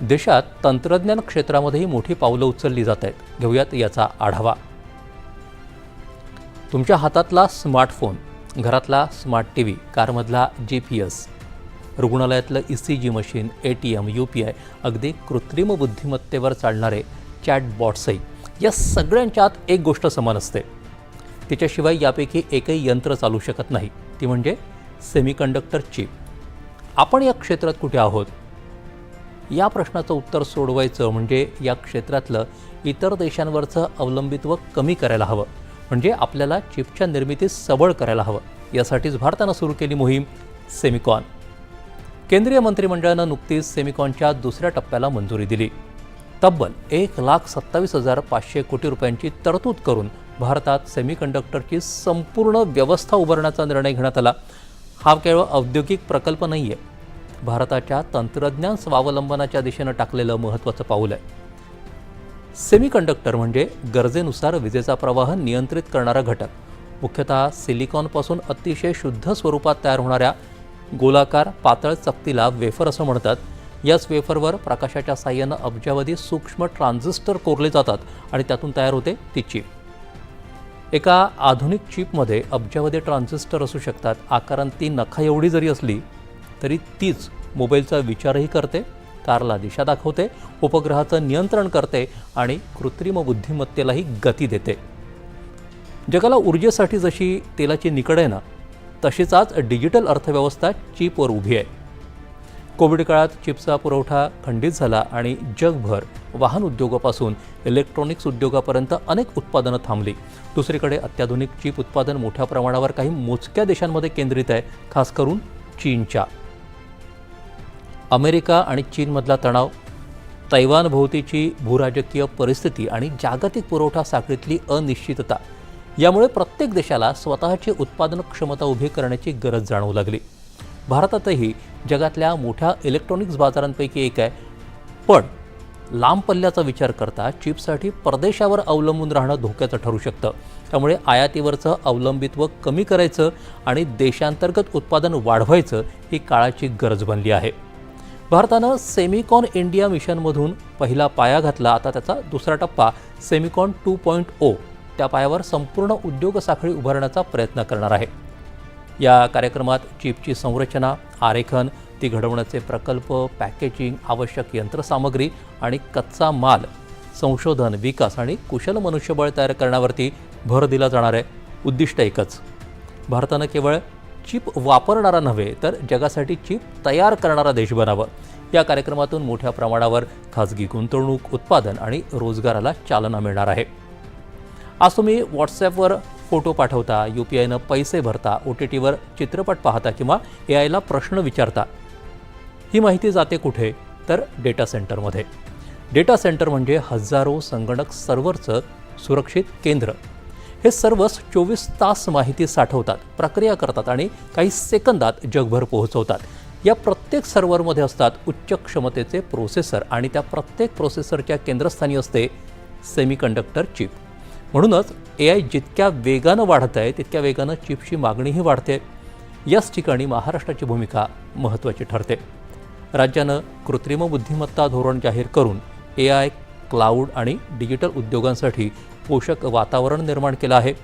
देशात तंत्रज्ञान क्षेत्रामध्येही मोठी पावलं उचलली जात आहेत. घेऊयात याचा आढावा. तुमच्या हातातला स्मार्टफोन, घरातला स्मार्ट टीव्ही, कारमधला GPS, रुग्णालयातलं ECG मशीन, ATM, UPI, अगदी कृत्रिम बुद्धिमत्तेवर चालणारे चॅटबॉट्सही, या सगळ्यांच्यात एक गोष्ट समान असते. तिच्याशिवाय यापैकी एकही यंत्र चालू शकत नाही. ती म्हणजे सेमीकंडक्टर चिप. आपण या क्षेत्रात कुठे आहोत? या प्रश्नाचं उत्तर सोडवायचं म्हणजे या क्षेत्रातलं इतर देशांवरचं अवलंबित्व कमी करायला हवं. म्हणजे आपल्याला चिपच्या निर्मितीत सबळ करायला हवं. यासाठीच भारतानं सुरू केली मोहीम सेमिकॉन. केंद्रीय मंत्रिमंडळानं नुकतीच सेमिकॉनच्या दुसऱ्या टप्प्याला मंजुरी दिली. तब्बल 1,27,500 कोटी रुपयांची तरतूद करून भारतात सेमीकंडक्टरची संपूर्ण व्यवस्था उभारण्याचा निर्णय घेण्यात आला. हा केवळ औद्योगिक प्रकल्प नाही आहे, भारताच्या तंत्रज्ञान स्वावलंबनाच्या दिशेनं टाकलेलं महत्त्वाचं पाऊल आहे. सेमीकंडक्टर म्हणजे गरजेनुसार विजेचा प्रवाह नियंत्रित करणारा घटक. मुख्यतः सिलिकॉनपासून अतिशय शुद्ध स्वरूपात तयार होणाऱ्या गोलाकार पातळ चकतीला वेफर असं म्हणतात. याच वेफरवर प्रकाशाच्या साह्यानं अब्जावधी सूक्ष्म ट्रान्झिस्टर कोरले जातात आणि त्यातून तयार होते ती चिप. एका आधुनिक चिपमध्ये अब्जावधी ट्रान्झिस्टर असू शकतात. आकारानं ती नखा एवढी जरी असली तरी तीच मोबाईलचा विचारही करते, कारला दिशा दाखवते, उपग्रहाचं नियंत्रण करते आणि कृत्रिम बुद्धिमत्तेलाही गती देते. जगाला ऊर्जेसाठी जशी तेलाची निकड आहे ना, तशीच आज डिजिटल अर्थव्यवस्था चिपवर उभी आहे. कोविड काळात चिपचा पुरवठा खंडित झाला आणि जगभर वाहन उद्योगापासून इलेक्ट्रॉनिक्स उद्योगापर्यंत अनेक उत्पादनं थांबली. दुसरीकडे अत्याधुनिक चिप उत्पादन मोठ्या प्रमाणावर काही मोजक्या देशांमध्ये केंद्रित आहे, खास करून चीनच्या. अमेरिका आणि चीनमधला तणाव, तैवानभोवतीची भूराजकीय परिस्थिती आणि जागतिक पुरवठा साखळीतली अनिश्चितता यामुळे प्रत्येक देशाला स्वतःची उत्पादन क्षमता उभी करण्याची गरज जाणवू लागली. भारतातही जगातल्या मोठ्या इलेक्ट्रॉनिक्स बाजारांपैकी एक आहे, पण लांब पल्ल्याचा विचार करता चिपसाठी परदेशावर अवलंबून राहणं धोक्याचं ठरू शकतं. त्यामुळे आयातीवरचं अवलंबित्व कमी करायचं आणि देशांतर्गत उत्पादन वाढवायचं ही काळाची गरज बनली आहे. भारतानं सेमिकॉन इंडिया मिशनमधून पहिला पाया घातला. आता त्याचा दुसरा टप्पा सेमिकॉन 2.0 त्या पायावर संपूर्ण उद्योग साखळी उभारण्याचा प्रयत्न करणार आहे. या कार्यक्रमात चिपची संरचना, आरेखन, ती घडवण्याचे प्रकल्प, पॅकेजिंग, आवश्यक यंत्रसामग्री आणि कच्चा माल, संशोधन, विकास आणि कुशल मनुष्यबळ तयार करण्यावरती भर दिला जाणार आहे. उद्दिष्ट एकच, भारतानं केवळ चिप वापरणारा नव्हे तर जगासाठी चिप तयार करणारा देश बनावं. या कार्यक्रमातून मोठ्या प्रमाणावर खाजगी गुंतवणूक, उत्पादन आणि रोजगाराला चालना मिळणार आहे. आज तुम्ही व्हॉट्सॲपवर फोटो पाठवता, UPIनं पैसे भरता, OTTवर चित्रपट पाहता किंवा AIला प्रश्न विचारता. ही माहिती जाते कुठे? तर डेटा सेंटरमध्ये. डेटा सेंटर म्हणजे हजारो संगणक सर्व्हरचं सुरक्षित केंद्र. हे सर्व्हर्स 24 तास माहिती साठवतात, प्रक्रिया करतात आणि काही सेकंदात जगभर पोहोचवतात. या प्रत्येक सर्व्हरमध्ये असतात उच्च क्षमतेचे प्रोसेसर आणि त्या प्रत्येक प्रोसेसरच्या केंद्रस्थानी असते सेमीकंडक्टर चिप. म्हणूनच AI जितक्या वेगानं वाढत आहे तितक्या वेगानं चिपची मागणीही वाढते. याच ठिकाणी महाराष्ट्राची भूमिका महत्त्वाची ठरते. राज्यानं कृत्रिम बुद्धिमत्ता धोरण जाहीर करून AI, क्लाउड आणि डिजिटल उद्योगांसाठी पोषक वातावरण निर्माण केलं आहे.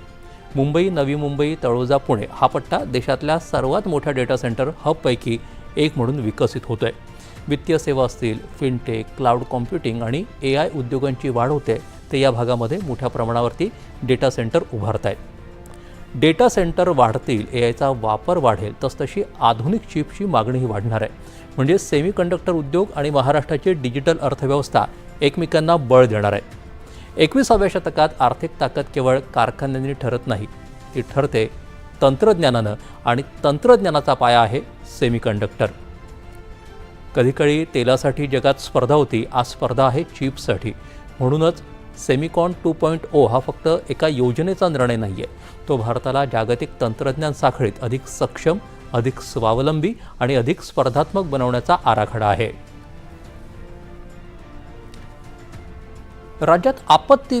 मुंबई, नवी मुंबई, तळोजा, पुणे हा पट्टा देशातल्या सर्वात मोठ्या डेटा सेंटर हबपैकी एक म्हणून विकसित होतो आहे. वित्तीय सेवा असतील, फिनटेक, क्लाउड कॉम्प्युटिंग आणि AI उद्योगांची वाढ होते, ते या भागामध्ये मोठ्या प्रमाणावरती डेटा सेंटर उभारत आहेत. डेटा सेंटर वाढतील, AIचा वापर वाढेल, तसतशी आधुनिक चिपची मागणीही वाढणार आहे. म्हणजे सेमीकंडक्टर उद्योग आणि महाराष्ट्राची डिजिटल अर्थव्यवस्था एकमेकांना बळ देणार आहे. 21व्या शतकात आर्थिक ताकद केवळ कारखान्यांनी ठरत नाही, ती ठरते तंत्रज्ञानानं आणि तंत्रज्ञानाचा पाया आहे सेमीकंडक्टर. कधीकाळी तेलासाठी जगात स्पर्धा होती, आज स्पर्धा आहे चिपसाठी. म्हणूनच सेमिकॉन 2.0 हा फक्त एका योजनेचा निर्णय नाही आहे, तो भारताला जागतिक तंत्रज्ञान साखळीत अधिक सक्षम, अधिक स्वावलंबी आणि अधिक स्पर्धात्मक बनवण्याचा आराखडा आहे. राज्यात आपत्ती